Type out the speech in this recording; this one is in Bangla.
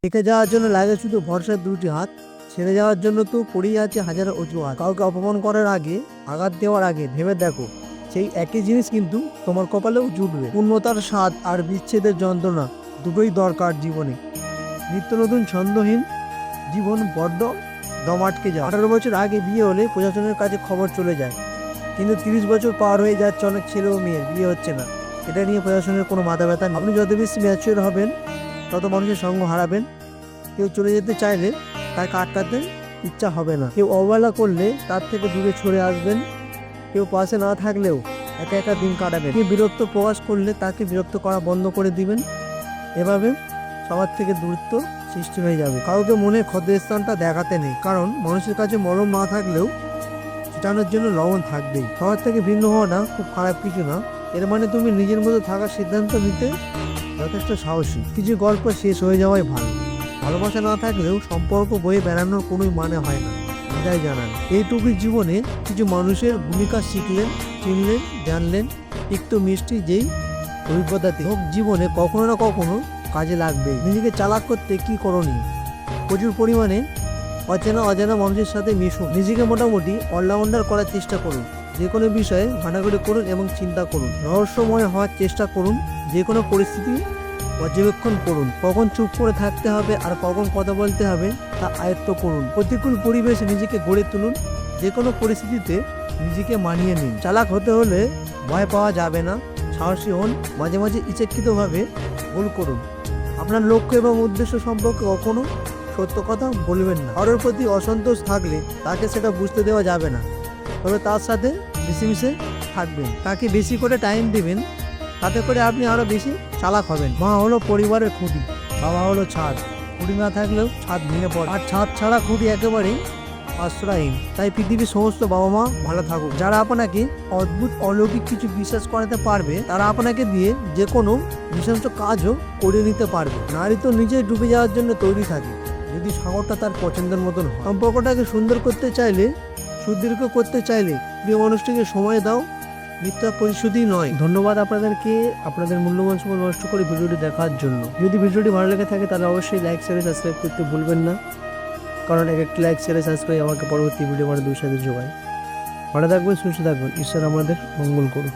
রেখে যাওয়ার জন্য লাগে শুধু ভরসার দুটি হাত, ছেড়ে যাওয়ার জন্য তো পড়েই আছে হাজারো অজুহাত। কাউকে অপমান করার আগে, আঘাত দেওয়ার আগে ভেবে দেখো, সেই একই জিনিস কিন্তু তোমার কপালেও জুটবে। পূর্ণতার স্বাদ আর বিচ্ছেদের যন্ত্রণা দুটোই দরকার জীবনে। নিত্য নতুন ছন্দহীন জীবন বড্ড দম আটকে যায়। 18 বছর আগে বিয়ে হলে প্রশাসনের কাছে খবর চলে যায়, কিন্তু 30 বছর পার হয়ে যাচ্ছে, অনেক ছেলে ও মেয়ের বিয়ে হচ্ছে না। এটা নিয়ে প্রশাসনের কোনো মাথা ব্যথা নেই। আপনি যত বেশি ম্যাচিওর হবেন, তত মানুষের সঙ্গ হারাবেন। কেউ চলে যেতে চাইলে তাকে আটকাতে ইচ্ছা হবে না। কেউ অবহেলা করলে তার থেকে দূরে সরে আসবেন। কেউ পাশে না থাকলেও একা একা দিন কাটাবেন। কেউ বিরক্ত প্রকাশ করলে তাকে বিরক্ত করা বন্ধ করে দিবেন। এভাবে সবার থেকে দূরত্ব সৃষ্টি হয়ে যাবে। কাউকে মনে ক্ষতস্থানটা দেখাতে নেই, কারণ মানুষের কাছে মলম না থাকলেও ছিটানোর জন্য লবণ থাকবেই। সবার থেকে ভিন্ন হওয়াটা খুব খারাপ কিছু না, এর মানে তুমি নিজের মতো থাকার সিদ্ধান্ত নিতে যথেষ্ট সাহসী। কিছু গল্প শেষ হয়ে যাওয়াই ভালো। ভালোবাসা না থাকলেও সম্পর্ক বয়ে বেড়ানোর কোনো মানে হয় না, বিদায় জানান। এইটুকুই জীবনে কিছু মানুষের ভূমিকা শিখলেন, চিনলেন, জানলেন। তিক্ত মিষ্টি যেই অভিজ্ঞতাতে হোক, জীবনে কখনো না কখনো কাজে লাগবে। নিজেকে চালাক করতে কি করণীয়? প্রচুর পরিমাণে অজানা মানুষের সাথে মিশুন। নিজেকে মোটামুটি অলরাউন্ডার করার চেষ্টা করুন। যে কোনো বিষয়ে ঘাটাঘাটি করুন এবং চিন্তা করুন। রহস্যময় হওয়ার চেষ্টা করুন। যে কোনো পরিস্থিতি পর্যবেক্ষণ করুন। কখন চুপ করে থাকতে হবে আর কখন কথা বলতে হবে তা আয়ত্ত করুন। প্রতিকূল পরিবেশে নিজেকে গড়ে তুলুন। যে কোনো পরিস্থিতিতে নিজেকে মানিয়ে নিন। চালাক হতে হলে ভয় পাওয়া যাবে না, সাহসী হন। মাঝে মাঝে ইচ্ছাকৃতভাবে ভুল করুন। আপনার লক্ষ্য এবং উদ্দেশ্য সম্পর্কে কখনো সত্য কথা বলবেন না। কারোর প্রতি অসন্তোষ থাকলে তাকে সেটা বুঝতে দেওয়া যাবে না, তবে তার সাথে মিশে থাকবেন। তাকে বেশি করে টাইম দিবেন, তাতে করে আপনি আরও বেশি চালাক হবেন। মা হলো পরিবারের খুঁটি, বাবা হলো ছাদ। খুঁটি না থাকলেও ছাদ ভেঙে পড়ে, আর ছাদ ছাড়া খুঁটি একেবারেই আশ্রয়হীন। তাই পৃথিবীর সমস্ত বাবা মা ভালো থাকুক। যারা আপনাকে অদ্ভুত অলৌকিক কিছু বিশ্বাস করাতে পারবে, তারা আপনাকে দিয়ে যে কোনো নৃশংস কাজও করে নিতে পারবে। নারী তো নিজে ডুবে যাওয়ার জন্য তৈরি থাকে, যদি সাগরটা তার পছন্দের মতন হয়। সম্পর্কটাকে সুন্দর করতে চাইলে, সুদীর্ঘ করতে চাইলে প্রিয় মানুষটিকে সময় দাও, মিথ্যা প্রতিশ্রুতি নয়। ধন্যবাদ আপনাদেরকে আপনাদের মূল্যবান সময় নষ্ট করে ভিডিওটি দেখার জন্য। যদি ভিডিওটি ভালো লেগে থাকে তাহলে অবশ্যই লাইক শেয়ার সাবস্ক্রাইব করতে ভুলবেন না, কারণ একটি লাইক শেয়ার সাবস্ক্রাইব আমাকে পরবর্তী ভিডিও বানাতে উৎসাহ যোগায়। ভালো থাকবেন, সুস্থ থাকবেন। ঈশ্বর আমাদের মঙ্গল করুন।